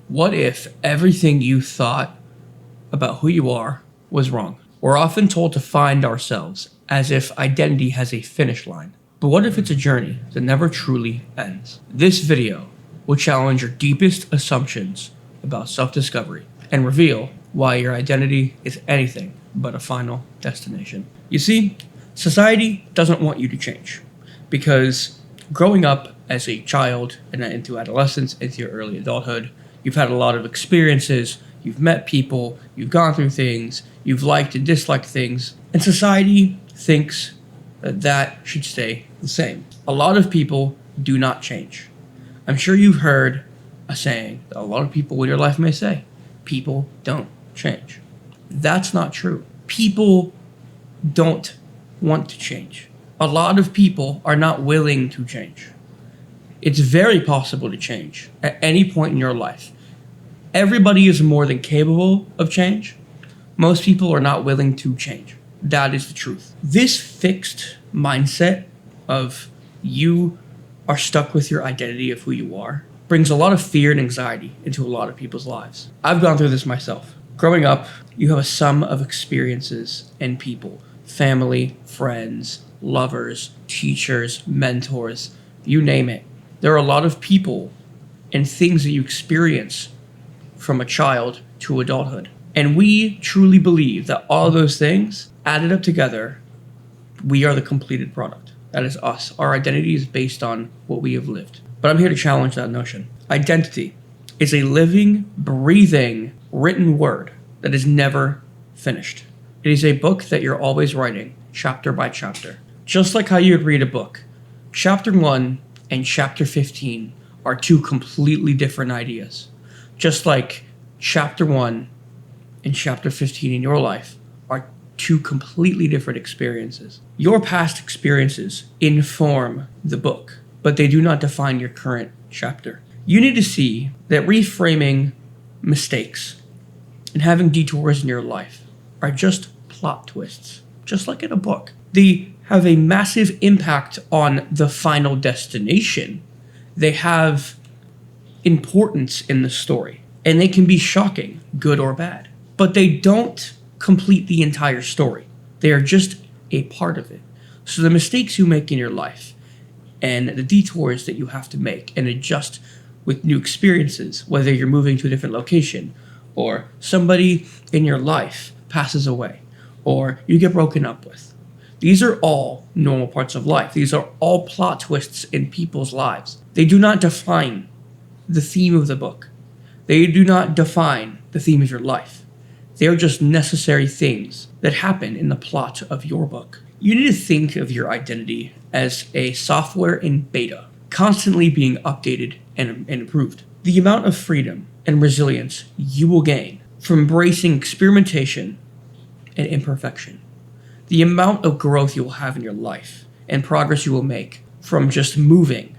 What if everything you thought about who you are was wrong? We're often told to find ourselves as if identity has a finish line. But what if it's a journey that never truly ends? This video will challenge your deepest assumptions about self-discovery and reveal why your identity is anything but a final destination. You see, society doesn't want you to change because growing up as a child and then into adolescence, into your early adulthood, you've had a lot of experiences, you've met people, you've gone through things, you've liked and disliked things, and society thinks that that should stay the same. A lot of people do not change. I'm sure you've heard a saying that a lot of people in your life may say, people don't change. That's not true. People don't want to change. A lot of people are not willing to change. It's very possible to change at any point in your life. Everybody is more than capable of change. Most people are not willing to change. That is the truth. This fixed mindset of you are stuck with your identity of who you are brings a lot of fear and anxiety into a lot of people's lives. I've gone through this myself. Growing up, you have a sum of experiences and people, family, friends, lovers, teachers, mentors, you name it. There are a lot of people and things that you experience from a child to adulthood. And we truly believe that all of those things added up together, we are the completed product. That is us. Our identity is based on what we have lived. But I'm here to challenge that notion. Identity is a living, breathing, written word that is never finished. It is a book that you're always writing, chapter by chapter. Just like how you would read a book. Chapter 1 and chapter 15 are two completely different ideas. Just like chapter 1 and chapter 15 in your life are two completely different experiences. Your past experiences inform the book, but they do not define your current chapter. You need to see that reframing mistakes and having detours in your life are just plot twists, just like in a book. They have a massive impact on the final destination. They have importance in the story, and they can be shocking, good or bad. But they don't complete the entire story. They are just a part of it. So the mistakes you make in your life and the detours that you have to make and adjust with new experiences, whether you're moving to a different location or somebody in your life passes away or you get broken up with. These are all normal parts of life. These are all plot twists in people's lives. They do not define the theme of the book. They do not define the theme of your life. They are just necessary things that happen in the plot of your book. You need to think of your identity as a software in beta, constantly being updated and improved. The amount of freedom and resilience you will gain from embracing experimentation and imperfection. The amount of growth you will have in your life and progress you will make from just moving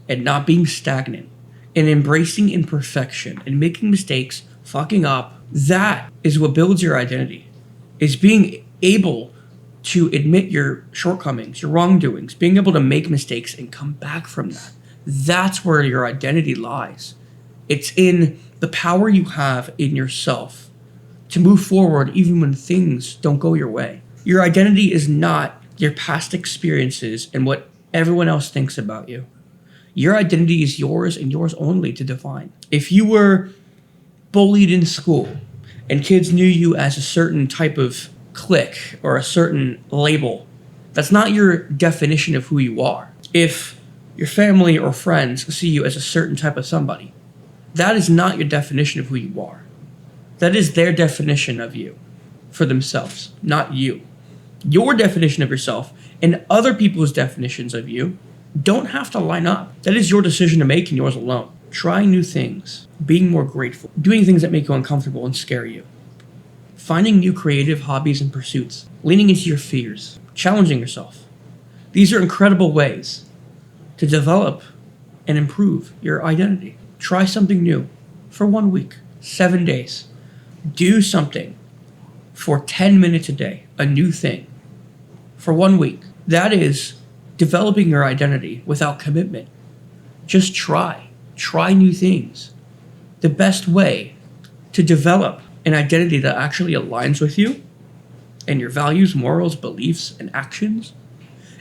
and not being stagnant and embracing imperfection and making mistakes, fucking up. That is what builds your identity, is being able to admit your shortcomings, your wrongdoings, being able to make mistakes and come back from that. That's where your identity lies. It's in the power you have in yourself to move forward even when things don't go your way. Your identity is not your past experiences and what everyone else thinks about you. Your identity is yours and yours only to define. If you were bullied in school and kids knew you as a certain type of clique or a certain label, that's not your definition of who you are. If your family or friends see you as a certain type of somebody, that is not your definition of who you are. That is their definition of you for themselves, not you. Your definition of yourself and other people's definitions of you don't have to line up. That is your decision to make and yours alone. Trying new things, being more grateful, doing things that make you uncomfortable and scare you, finding new creative hobbies and pursuits, leaning into your fears, challenging yourself. These are incredible ways to develop and improve your identity. Try something new for 1 week, 7 days. Do something for 10 minutes a day, a new thing for 1 week. That is developing your identity without commitment. Just try new things. the best way to develop an identity that actually aligns with you and your values, morals, beliefs, and actions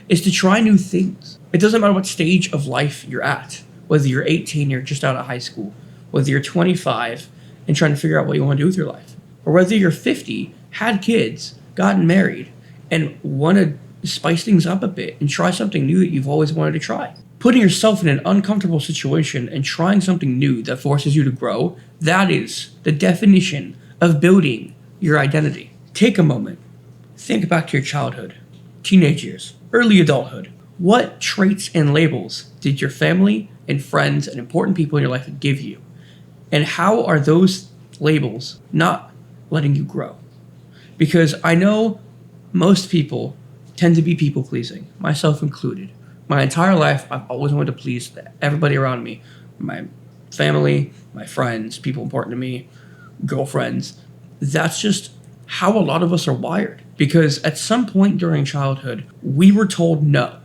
is to try new things. It doesn't matter what stage of life you're at, whether you're 18, you're just out of high school, whether you're 25 and trying to figure out what you want to do with your life, or whether you're 50, had kids, gotten married, and want to spice things up a bit and try something new that you've always wanted to try. Putting yourself in an uncomfortable situation and trying something new that forces you to grow, that is the definition of building your identity. Take a moment. Think back to your childhood, teenage years, early adulthood. What traits and labels did your family and friends and important people in your life give you? And how are those labels not letting you grow? Because I know most people tend to be people pleasing, myself included. My entire life, I've always wanted to please everybody around me. My family, my friends, people important to me, girlfriends. That's just how a lot of us are wired. Because at some point during childhood, we were told no.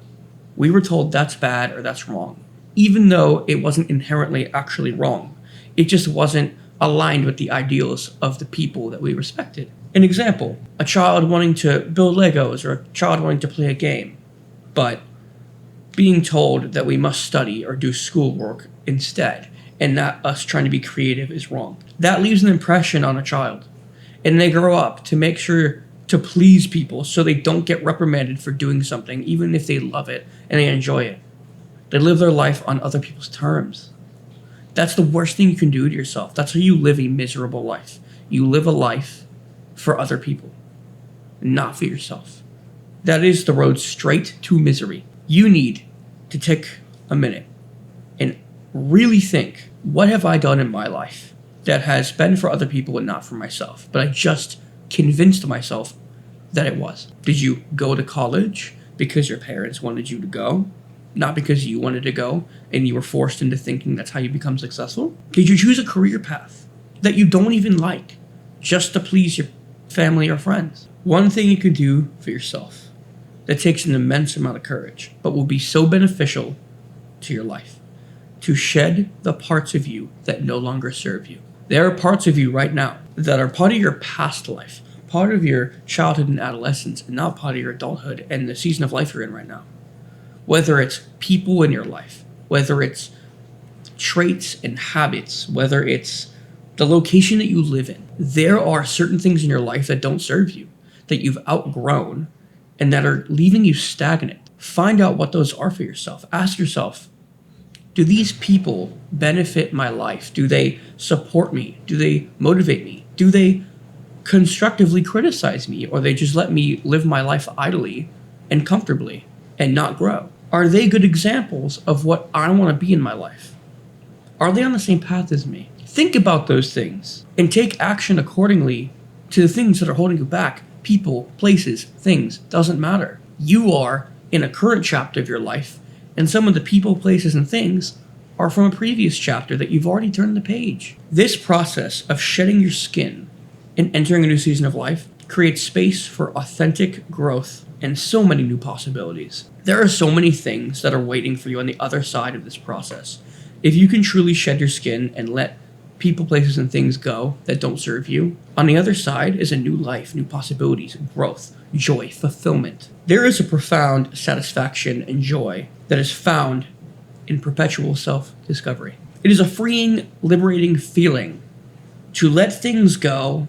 We were told that's bad or that's wrong. Even though it wasn't inherently actually wrong. It just wasn't aligned with the ideals of the people that we respected. An example, a child wanting to build Legos or a child wanting to play a game, but being told that we must study or do schoolwork instead, and that us trying to be creative is wrong. That leaves an impression on a child, and they grow up to make sure to please people so they don't get reprimanded for doing something, even if they love it and they enjoy it. They live their life on other people's terms. That's the worst thing you can do to yourself. That's how you live a miserable life. You live a life for other people, not for yourself. That is the road straight to misery. You need to take a minute and really think, what have I done in my life that has been for other people and not for myself? But I just convinced myself that it was. Did you go to college because your parents wanted you to go? Not because you wanted to go and you were forced into thinking that's how you become successful? Did you choose a career path that you don't even like just to please your family or friends? One thing you can do for yourself that takes an immense amount of courage, but will be so beneficial to your life, to shed the parts of you that no longer serve you. There are parts of you right now that are part of your past life, part of your childhood and adolescence, and not part of your adulthood and the season of life you're in right now. Whether it's people in your life, whether it's traits and habits, whether it's the location that you live in, there are certain things in your life that don't serve you, that you've outgrown, and that are leaving you stagnant. Find out what those are for yourself. Ask yourself, do these people benefit my life? Do they support me? Do they motivate me? Do they constructively criticize me? Or they just let me live my life idly and comfortably and not grow? Are they good examples of what I want to be in my life? Are they on the same path as me? Think about those things and take action accordingly to the things that are holding you back. People, places, things, doesn't matter. You are in a current chapter of your life, and some of the people, places, and things are from a previous chapter that you've already turned the page. This process of shedding your skin and entering a new season of life creates space for authentic growth and so many new possibilities. There are so many things that are waiting for you on the other side of this process. If you can truly shed your skin and let people, places, and things go that don't serve you, on the other side is a new life, new possibilities, growth, joy, fulfillment. There is a profound satisfaction and joy that is found in perpetual self-discovery. It is a freeing, liberating feeling to let things go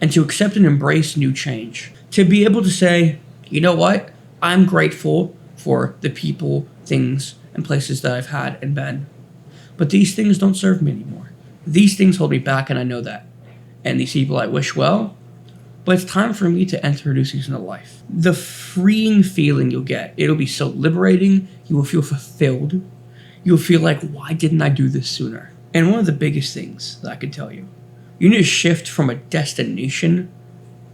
and to accept and embrace new change. To be able to say, you know what? I'm grateful for the people, things, and places that I've had and been. But these things don't serve me anymore. These things hold me back, and I know that. And these people I wish well, but it's time for me to enter a new season of life. The freeing feeling you'll get, it'll be so liberating. You will feel fulfilled. You'll feel like, why didn't I do this sooner? And one of the biggest things that I could tell you, you need to shift from a destination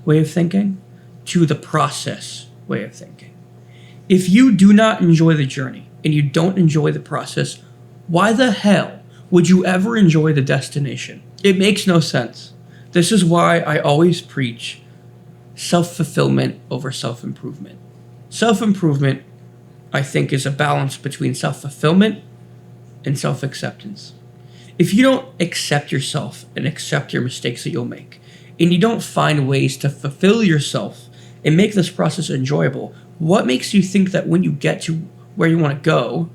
way of thinking to the process way of thinking. If you do not enjoy the journey and you don't enjoy the process, why the hell would you ever enjoy the destination? It makes no sense. This is why I always preach self-fulfillment over self-improvement. Self-improvement, I think, is a balance between self-fulfillment and self-acceptance. If you don't accept yourself and accept your mistakes that you'll make, and you don't find ways to fulfill yourself and make this process enjoyable, what makes you think that when you get to where you want to go,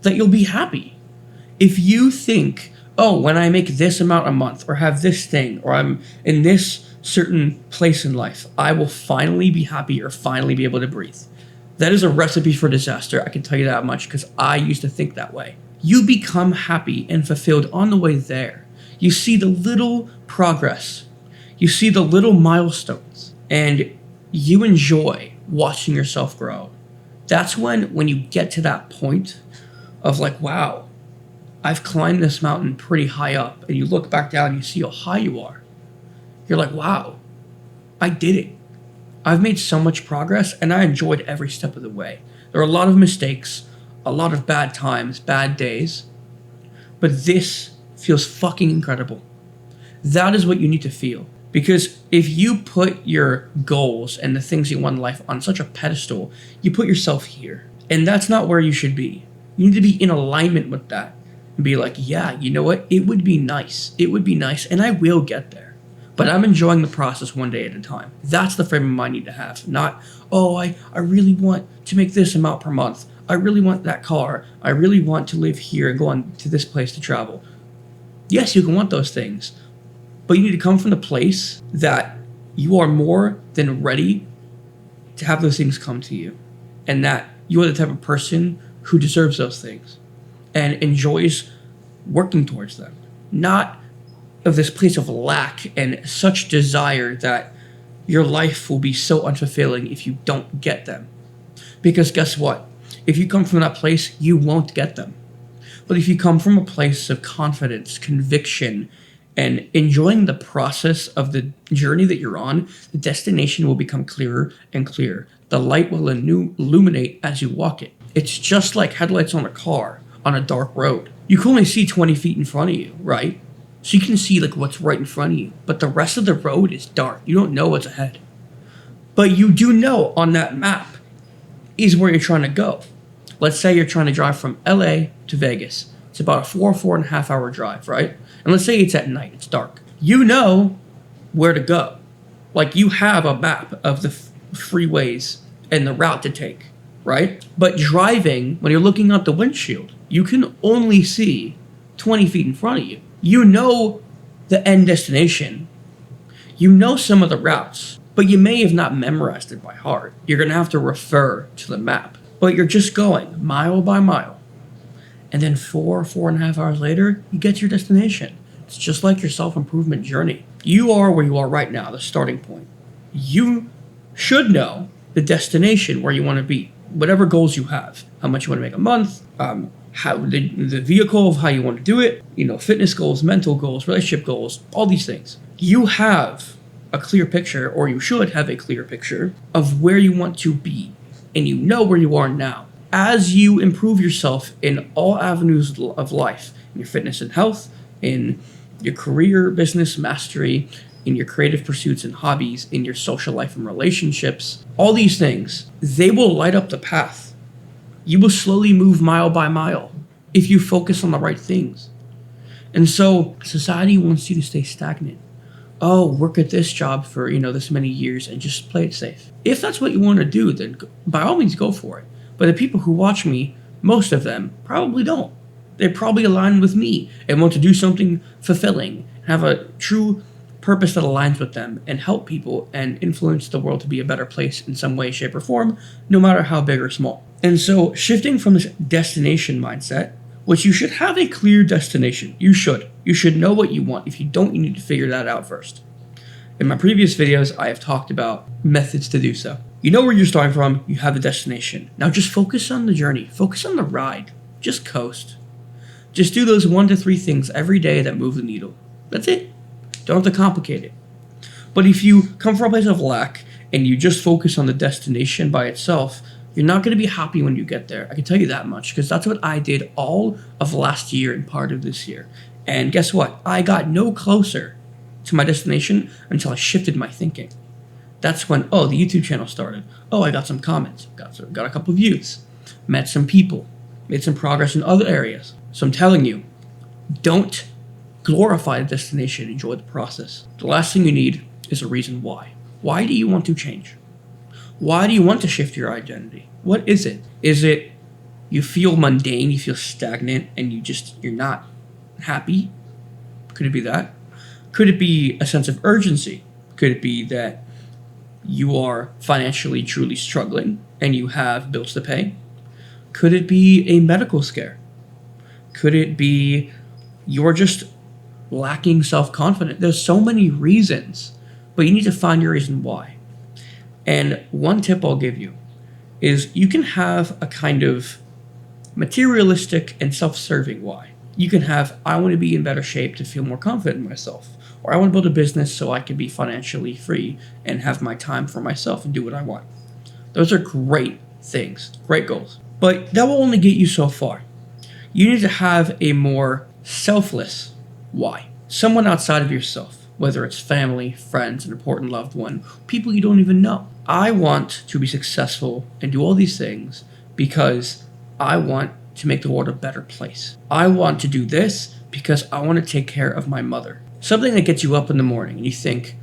that you'll be happy? If you think, oh, when I make this amount a month or have this thing or I'm in this certain place in life, I will finally be happy or finally be able to breathe. That is a recipe for disaster. I can tell you that much because I used to think that way. You become happy and fulfilled on the way there. You see the little progress. You see the little milestones and you enjoy watching yourself grow. That's when you get to that point of like, wow, I've climbed this mountain pretty high up, and you look back down and you see how high you are. You're like, wow, I did it. I've made so much progress and I enjoyed every step of the way. There are a lot of mistakes, a lot of bad times, bad days, but this feels fucking incredible. That is what you need to feel. Because if you put your goals and the things you want in life on such a pedestal, you put yourself here. And that's not where you should be. You need to be in alignment with that and be like, yeah, you know what? It would be nice. It would be nice, and I will get there. But I'm enjoying the process one day at a time. That's the frame of mind you need to have. Not, oh, I really want to make this amount per month. I really want that car. I really want to live here and go on to this place to travel. Yes, you can want those things. But you need to come from the place that you are more than ready to have those things come to you. And that you are the type of person who deserves those things and enjoys working towards them. Not of this place of lack and such desire that your life will be so unfulfilling if you don't get them. Because guess what? If you come from that place, you won't get them. But if you come from a place of confidence, conviction, and enjoying the process of the journey that you're on, the destination will become clearer and clearer. The light will illuminate as you walk it. It's just like headlights on a car on a dark road. You can only see 20 feet in front of you, right? So you can see like what's right in front of you, but the rest of the road is dark. You don't know what's ahead. But you do know on that map is where you're trying to go. Let's say you're trying to drive from LA to Vegas. It's about a 4.5 hour drive, right? And let's say it's at night, it's dark. You know where to go. Like you have a map of the freeways and the route to take, right? But driving, when you're looking out the windshield, you can only see 20 feet in front of you. You know the end destination. You know some of the routes, but you may have not memorized it by heart. You're gonna have to refer to the map. But you're just going mile by mile. And then 4.5 hours later, you get to your destination. It's just like your self-improvement journey. You are where you are right now, the starting point. You should know the destination where you want to be, whatever goals you have, how much you want to make a month, how the vehicle of how you want to do it, fitness goals, mental goals, relationship goals, all these things. You have a clear picture, or you should have a clear picture of where you want to be, and you know where you are now. As you improve yourself in all avenues of life, in your fitness and health, in your career, business, mastery, in your creative pursuits and hobbies, in your social life and relationships, all these things, they will light up the path. You will slowly move mile by mile if you focus on the right things. And so society wants you to stay stagnant. Oh, work at this job for, this many years and just play it safe. If that's what you want to do, then by all means go for it. But the people who watch me, most of them probably don't. They probably align with me and want to do something fulfilling, have a true purpose that aligns with them, and help people and influence the world to be a better place in some way, shape, or form, no matter how big or small. And so shifting from this destination mindset, which you should have a clear destination. You should know what you want. If you don't, you need to figure that out first. In my previous videos, I have talked about methods to do so. You know where you're starting from, you have a destination. Now just focus on the journey, focus on the ride, just coast. Just do those 1 to 3 things every day that move the needle. That's it. Don't have to complicate it. But if you come from a place of lack and you just focus on the destination by itself, you're not going to be happy when you get there. I can tell you that much, because that's what I did all of last year and part of this year. And guess what? I got no closer to my destination until I shifted my thinking. That's when, the YouTube channel started. I got some comments, got a couple of views, met some people, made some progress in other areas. So I'm telling you, don't glorify the destination, enjoy the process. The last thing you need is a reason why. Why do you want to change? Why do you want to shift your identity? What is it? Is it you feel mundane, you feel stagnant, and you're not happy? Could it be that? Could it be a sense of urgency? Could it be that you are financially truly struggling and you have bills to pay? Could it be a medical scare? Could it be you're just lacking self-confidence? There's so many reasons, but you need to find your reason why. And one tip I'll give you is you can have a kind of materialistic and self-serving why. You can have, I want to be in better shape to feel more confident in myself. Or I want to build a business so I can be financially free and have my time for myself and do what I want. Those are great things, great goals. But that will only get you so far. You need to have a more selfless why. Someone outside of yourself, whether it's family, friends, an important loved one, people you don't even know. I want to be successful and do all these things because I want to make the world a better place. I want to do this because I want to take care of my mother. Something that gets you up in the morning and you think,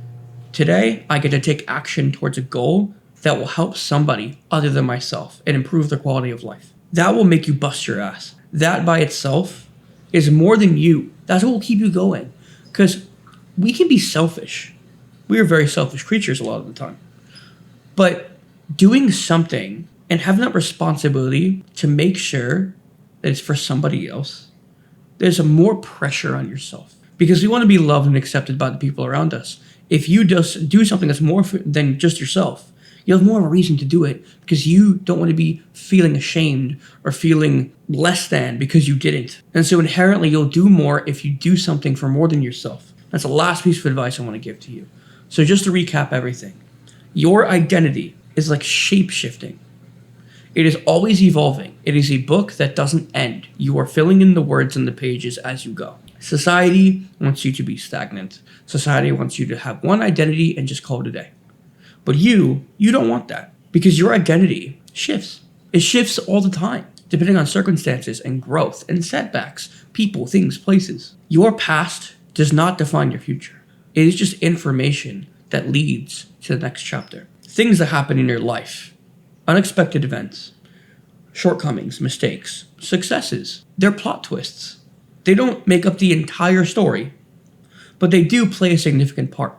today I get to take action towards a goal that will help somebody other than myself and improve their quality of life. That will make you bust your ass. That by itself is more than you. That's what will keep you going. Because we can be selfish. We are very selfish creatures a lot of the time. But doing something and having that responsibility to make sure that it's for somebody else, there's a more pressure on yourself. Because we want to be loved and accepted by the people around us. If you just do something that's more than just yourself, you have more of a reason to do it because you don't want to be feeling ashamed or feeling less than because you didn't. And so inherently you'll do more if you do something for more than yourself. That's the last piece of advice I want to give to you. So just to recap everything, your identity is like shape-shifting. It is always evolving. It is a book that doesn't end. You are filling in the words and the pages as you go. Society wants you to be stagnant. Society wants you to have one identity and just call it a day. But you don't want that because your identity shifts. It shifts all the time, depending on circumstances and growth and setbacks, people, things, places. Your past does not define your future. It is just information that leads to the next chapter. Things that happen in your life, unexpected events, shortcomings, mistakes, successes, they're plot twists. They don't make up the entire story, but they do play a significant part.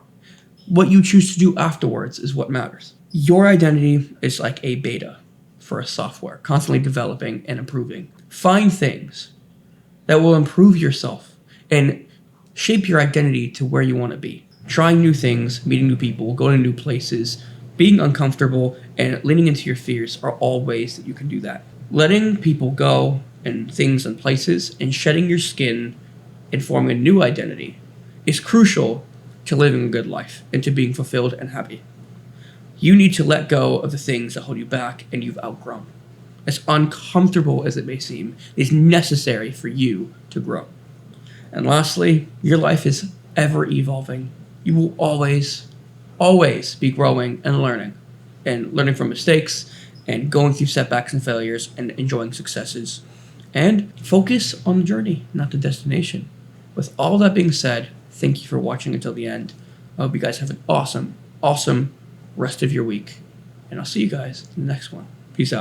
What you choose to do afterwards is what matters. Your identity is like a beta for a software, constantly developing and improving. Find things that will improve yourself and shape your identity to where you want to be. Trying new things, meeting new people, going to new places, being uncomfortable, and leaning into your fears are all ways that you can do that. Letting people go and things and places and shedding your skin and forming a new identity is crucial to living a good life and to being fulfilled and happy. You need to let go of the things that hold you back and you've outgrown. As uncomfortable as it may seem, it is necessary for you to grow. And lastly, your life is ever evolving. You will always be growing and learning from mistakes and going through setbacks and failures and enjoying successes. And focus on the journey, not the destination. With all that being said, thank you for watching until the end. I hope you guys have an awesome rest of your week. And I'll see you guys in the next one. Peace out.